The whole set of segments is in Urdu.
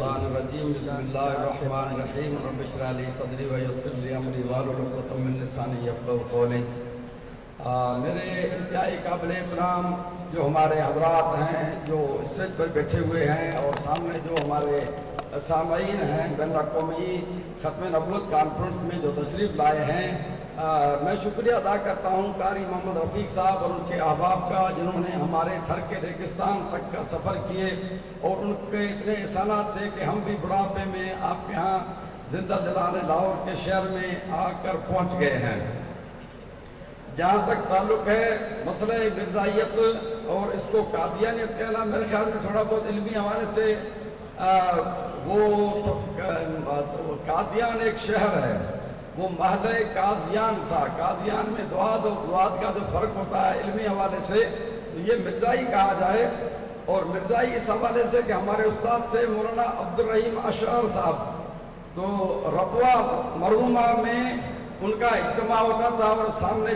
الشیطان الرجیم بسم اللہ الرحمن الرحیم رب اشرح لی صدری ویسر لی امری واحلل عقدۃ من لسانی یفقہوا قولی۔ میرے انتہائی قابل احترام جو ہمارے حضرات ہیں جو اسٹیج پر بیٹھے ہوئے ہیں اور سامنے جو ہمارے سامعین ہیں بین الاقوامی ختم نبوت کانفرنس میں جو تشریف لائے ہیں، میں شکریہ ادا کرتا ہوں قاری محمد رفیق صاحب اور ان کے احباب کا جنہوں نے ہمارے تھر کے ریگستان تک کا سفر کیے اور ان کے اتنے احسانات تھے کہ ہم بھی بڑھاپے میں آپ کے ہاں زندہ دلانے لاہور کے شہر میں آ کر پہنچ گئے ہیں۔ جہاں تک تعلق ہے مسئلہ مرزائیت اور اس کو قادیانیت کہنا، میرے خیال میں تھوڑا بہت علمی حوالے سے قادیان ایک شہر ہے، وہ محلہ قاضیان تھا۔ قاضیان میں دعات اور دعات کا جو فرق ہوتا ہے علمی حوالے سے، تو یہ مرزائی کہا جائے۔ اور مرزائی اس حوالے سے کہ ہمارے استاد تھے مولانا عبدالرحیم اشعر صاحب، تو ربوہ مرحومہ میں ان کا اجتماع ہوتا تھا اور سامنے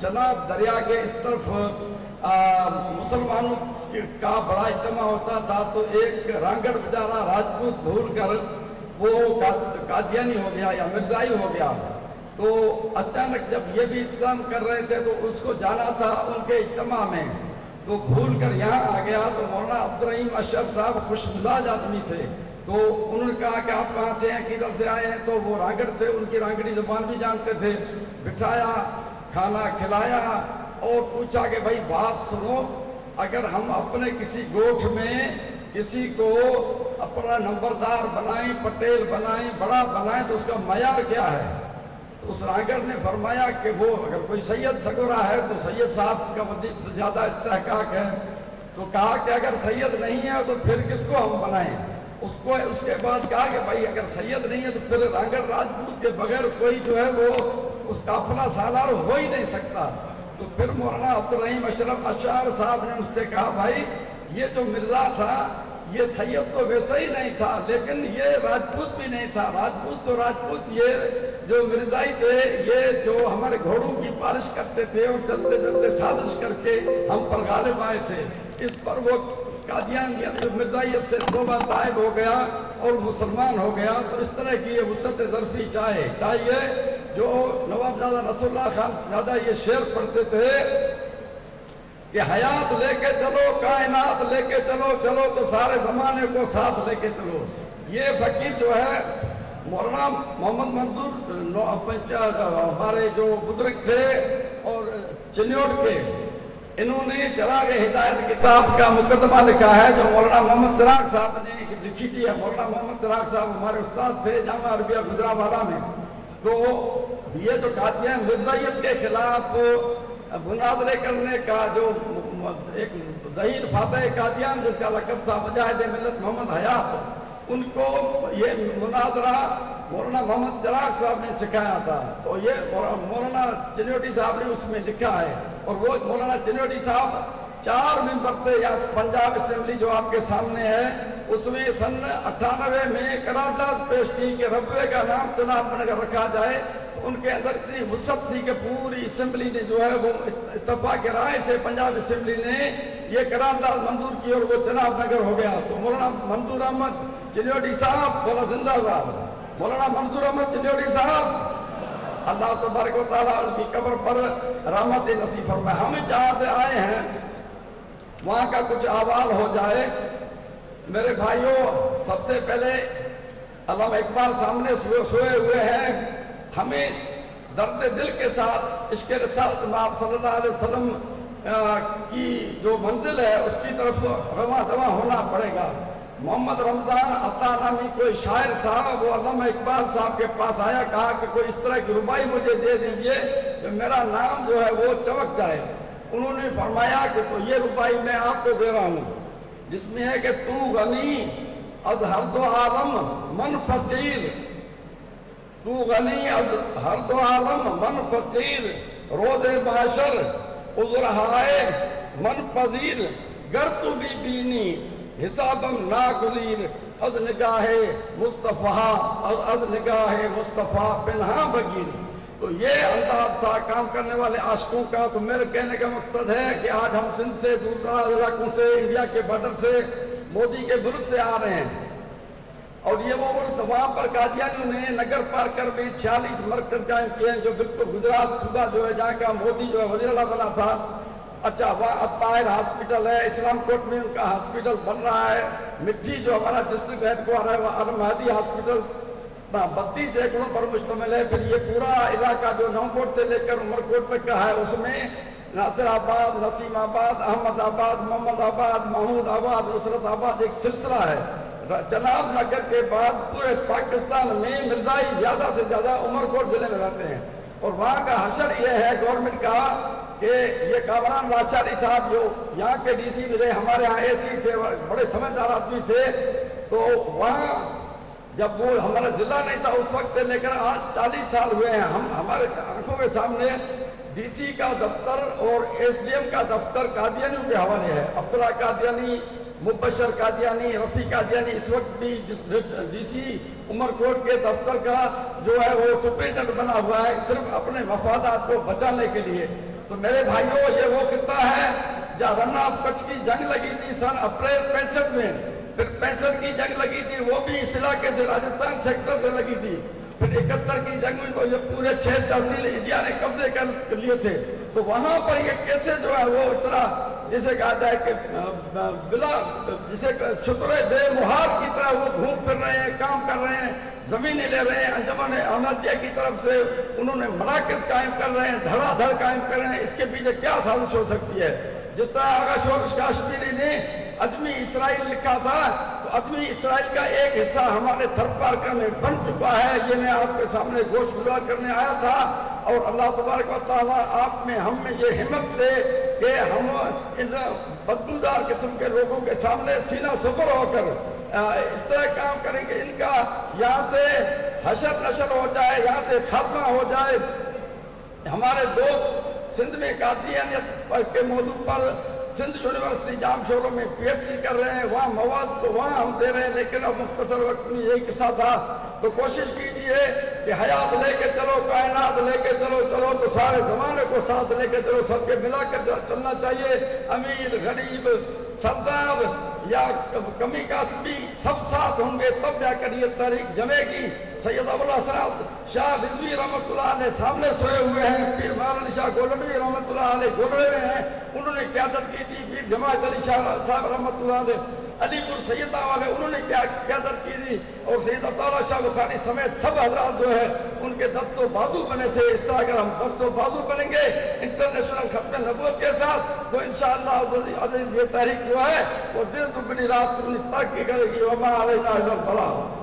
چناب دریا کے اس طرف مسلمانوں کا بڑا اجتماع ہوتا تھا، تو ایک رانگڑ بیچارہ راجپوت بھول کر وہ قادیانی ہو گیا یا مرزائی ہو گیا۔ تو اچانک جب یہ بھی انتظام کر رہے تھے تو اس کو جانا تھا ان کے اجتماع میں، تو بھول کر یہاں آ گیا۔ تو مولانا عبدالرحیم اشرف صاحب خوش مزاج آدمی تھے، تو انہوں نے کہا کہ آپ کہاں سے ہیں، کدھر سے آئے ہیں؟ تو وہ رانگڑ تھے، ان کی رانگڑی زبان بھی جانتے تھے۔ بٹھایا، کھانا کھلایا اور پوچھا کہ بھائی بات سنو، اگر ہم اپنے کسی گوٹھ میں کسی کو اپنا نمبردار بنائیں، پٹیل بنائیں، بڑا بنائیں تو اس کا معیار کیا ہے؟ تو اس رانگڑ نے فرمایا کہ وہ اگر کوئی سید سگورا ہے تو سید صاحب کا زیادہ استحقاق ہے۔ تو کہا کہ اگر سید نہیں ہے تو پھر کس کو ہم بنائیں؟ اس کے بعد کہا کہ بھائی اگر سید نہیں ہے تو پھر رانگڑ راجپوت کے بغیر کوئی جو ہے وہ اس قافلہ سالار ہو ہی نہیں سکتا۔ تو پھر مولانا عبدالرحیم اشرف اشعر صاحب نے ان سے کہا بھائی یہ جو مرزا تھا یہ سید تو ویسا ہی نہیں تھا، لیکن یہ راجپوت بھی نہیں تھا۔ راجپوت تو راجپوت، یہ جو مرزائی تھے یہ جو ہمارے گھوڑوں کی پالش کرتے تھے اور چلتے چلتے سازش کر کے ہم پر غالب آئے تھے۔ اس پر وہ قادیانیت مرزائیت سے توبہ طائب ہو گیا اور مسلمان ہو گیا۔ تو اس طرح کی یہ وسعت ظرفی چاہیے جو نواب زادہ نصر اللہ خان زیادہ یہ شعر پڑھتے تھے کہ حیات لے کے چلو، کائنات لے کے چلو، چلو تو سارے زمانے کو ساتھ لے کے چلو۔ یہ فقیر جو ہے مولانا محمد منظور ہمارے جو بزرگ تھے اور چنیوٹ کے، انہوں نے چراغ ہدایت کتاب کا مقدمہ لکھا ہے جو مولانا محمد چراغ صاحب نے لکھی تھی۔ مولانا محمد چراغ صاحب ہمارے استاد تھے جامعہ عربیہ گجرانوالہ میں۔ تو یہ جو قادیان مرزائیت کے خلاف مناظرے کرنے کا جو ایک ظہیر فاتح قادیان جس کا لقب تھا مجاہد ملت محمد حیات، ان کو یہ مناظرہ مولانا محمد چراغ صاحب نے سکھایا تھا۔ تو یہ مولانا چنیوٹی صاحب نے اس میں لکھا ہے، اور وہ مولانا چنیوٹی صاحب 4 ممبر تھے۔ یا پنجاب اسمبلی جو آپ کے سامنے ہے اس میں سن 98 میں قرارداد پیش کی کہ ربوے کا نام چناب نگر رکھا جائے۔ ان کے اندر اتنی وسعت تھی کہ پوری اسمبلی نے جو ہے وہ اتفاق رائے سے پنجاب اسمبلی نے یہ قرارداد منظور کی اور وہ چناب نگر ہو گیا۔ تو مولانا منظور احمد چنیوٹی صاحب بولا زندہ باد، مولانا منظور احمد چنیوٹی صاحب، اللہ تبارک و تعالیٰ ان کی قبر پر رحمت نصیب فرمائے۔ ہم جہاں سے آئے ہیں وہاں کا کچھ احوال ہو جائے۔ میرے بھائیوں، سب سے پہلے علامہ اقبال سامنے سوئے ہوئے ہیں، ہمیں درد دل کے ساتھ عشق رسالت مآب صلی اللہ علیہ وسلم کی جو منزل ہے اس کی طرف رواں دواں ہونا پڑے گا۔ محمد رمضان عطا نامی کوئی شاعر تھا، وہ علامہ اقبال صاحب کے پاس آیا، کہا کہ کوئی اس طرح کی ربائی مجھے دے دیجئے کہ میرا نام جو ہے وہ چمک جائے۔ انہوں نے فرمایا کہ تو یہ ربائی میں آپ کو دے رہا ہوں، جس میں ہے کہ تو غنی از ہر دو عالم من فقیر، تو غنی از ہر دو عالم من فقیر، روز معاشر عذر ہائے من پذیر، گر تو بھی بینی حسابم ناگزیر، از نگاہ مصطفیٰ از نگاہ مصطفیٰ پنہاں بگیر۔ تو یہ انداز تھا کام کرنے والے عاشقوں کا۔ تو میرے کہنے کا مقصد ہے کہ آج ہم سندھ سے، دور دراز علاقوں سے، انڈیا کے بارڈر سے، مودی کے ملک سے آ رہے ہیں، وہاں پر قادیانیوں نے نگر پارک کر بھی 46 مرکز قائم کیے ہیں جو بالکل گجرات صوبہ جو ہے جہاں کا مودی جو ہے وزیر اعلیٰ بنا تھا. اچھا وہاں الطاہر ہاسپٹل ہے, اسلام کوٹ میں ان کا ہاسپٹل بن رہا ہے. مٹھی جو ہمارا ڈسٹرکٹ ہیڈ کوارٹر ہے وہ المہدی ہاسپٹل 32 ایکڑوں پر مشتمل ہے. پھر یہ پورا علاقہ جو نوکوٹ سے لے کر عمرکوٹ تک کا ہے اس میں ناصر آباد, نسیم آباد, احمد آباد, محمد آباد, محمود آباد, نصرت آباد ایک سلسلہ ہے. جناب نگر کے بعد پورے پاکستان میں مرزائی زیادہ سے زیادہ عمرکوٹ ضلع میں رہتے ہیں. اور وہاں کا حشر یہ ہے گورنمنٹ کا کہ یہ کامران لاچاری صاحب جو یہاں کے ڈی سی ملے, ہمارے یہاں اے سی تھے, بڑے سمجھدار آدمی تھے, تو وہاں جب وہ ہمارا ضلع نہیں تھا اس وقت لے کر آج 40 سال ہوئے ہیں, ہم ہمارے آنکھوں کے سامنے ڈی سی کا دفتر اور ایس ڈی ایم کا دفتر قادیانیوں کے حوالے ہے. عبداللہ قادیانی, مبشر قادیانی, رفیع قادیانی اس وقت بھی ڈی سی عمرکوٹ کے دفتر کا جو ہے وہ سپرنٹینڈنٹ بنا ہوا ہے صرف اپنے مفادات کو بچانے کے لیے. تو میرے بھائیوں یہ وہ خطہ ہے جہاں رن آف کچھ کی جنگ لگی تھی سن اپریل 65 میں, پھر 65 کی جنگ لگی تھی وہ بھی اس علاقے سے راجستھان سیکٹر سے لگی تھی, پھر 71 کی جنگ میں یہ پورے 6 تحصیل انڈیا نے قبضے کر لیے تھے. تو وہاں پر یہ کیسے جو ہے وہ اتنا جسے کہا جائے کہ بلا جسے چھترے بے محاط کی طرح وہ گھوم پھر رہے ہیں, کام کر رہے ہیں, زمینیں لے رہے ہیں. انجمن احمدیہ کی طرف سے انہوں نے مراکز قائم کر رہے ہیں, دھڑا دھڑ قائم کر رہے ہیں. اس کے پیچھے کیا سازش ہو سکتی ہے؟ جس طرح آغا شورش کاشمیری نے عدمی اسرائیل لکھا تھا, تو عدمی اسرائیل کا ایک حصہ ہمارے تھر پارکر میں بن چکا ہے. یہ میں آپ کے سامنے گوشت گزار کرنے آیا تھا, اور اللہ تبارک و تعالیٰ آپ میں ہم میں یہ ہمت دے کہ ہم ان بدبودار قسم کے لوگوں کے سامنے سینہ سپر ہو کر اس طرح کام کریں کہ ان کا یہاں سے حشر نشر ہو جائے, یہاں سے خاتمہ ہو جائے. ہمارے دوست سندھ میں قادیانیت کے موضوع پر سندھ یونیورسٹی جام شوروں میں پی ایچ ڈی کر رہے ہیں, وہاں مواد تو وہاں ہم دے رہے ہیں, لیکن اب مختصر وقت میں یہی قصہ تھا. تو کوشش کیجئے کہ حیات لے کے چلو, کائنات لے کے چلو, چلو تو سارے زمانے کو ساتھ لے کے چلو, سب کے ملا کر چلنا چاہیے. امیر, غریب, سردار یا کمی کاسبی سب ساتھ ہوں گے تب جا کر یہ تاریخ جمے گی. سید ابوالحسن شاہ رضوی رحمۃ اللہ علیہ سامنے سوئے ہوئے ہیں, پیر مہر علی شاہ گولڈوی رحمۃ اللہ علیہ گولڑے میں ہیں, انہوں نے قیادت کی تھی. پیر جماعت علی شاہ صاحب رحمۃ اللہ علیہ علی پور سیدہ والے انہوں نے قیادت کی تھی, اور سید عطا شاہ بخاری سمیت سب حضرات جو ہے ان کے دست و بازو بنے تھے. اس طرح اگر ہم دست و بازو بنیں گے انٹرنیشنل ختم نبوت کے ساتھ, تو انشاءاللہ عزیز یہ تحریک جو ہے وہ دن دگنی رات دگنی ترقی کرے گی. وما علینا الا البلاغ.